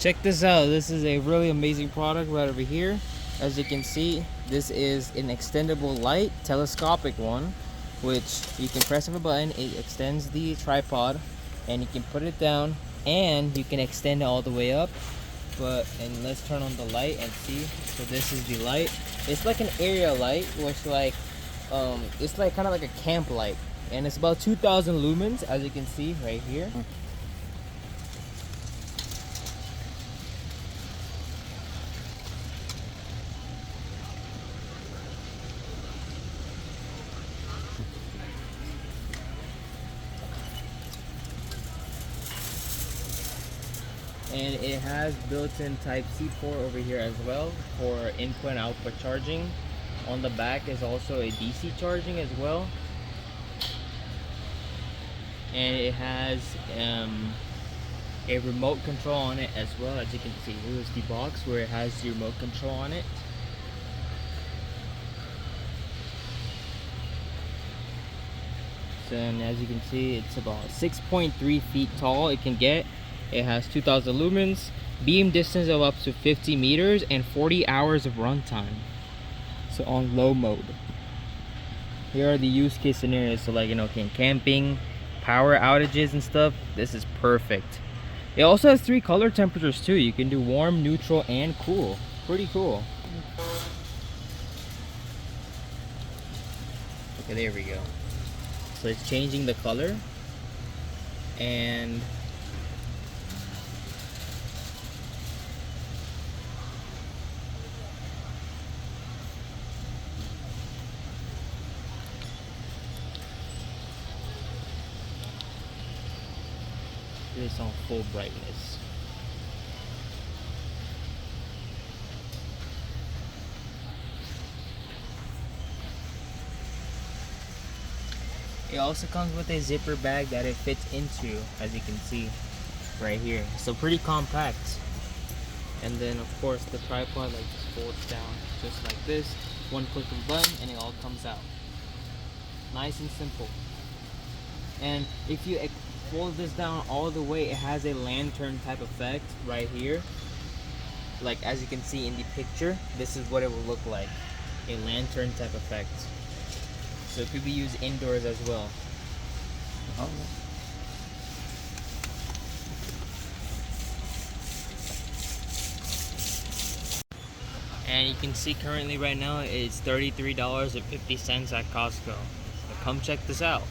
Check this out. This is a really amazing product right over here. As you can see, this is an extendable light, telescopic one, which you can press of a button. It extends the tripod, and you can put it down, and you can extend it all the way up. And let's turn on the light and see. So this is the light. It's like an area light, which it's like kind of like a camp light, and it's about 2,000 lumens, as you can see right here. And it has built-in Type-C port over here as well for input and output charging. On the back is also a DC charging as well. And it has a remote control on it as well. As you can see, here's the box where it has the remote control on it. And as you can see, it's about 6.3 feet tall it can get. It has 2,000 lumens, beam distance of up to 50 meters, and 40 hours of runtime. So on low mode. Here are the use case scenarios. So like, camping, power outages and stuff. This is perfect. It also has 3 color temperatures too. You can do warm, neutral, and cool. Pretty cool. Okay, there we go. So it's changing the color, and it's on full brightness. It also comes with a zipper bag that it fits into, as you can see right here. So pretty compact. And then of course the tripod just folds down just like this. One click of a button and it all comes out. Nice and simple. And if you fold this down all the way, it has a lantern type effect right here. Like as you can see in the picture, this is what it will look like. A lantern type effect. So it could be used indoors as well. Oh. And you can see currently right now it's $33.50 at Costco. So come check this out.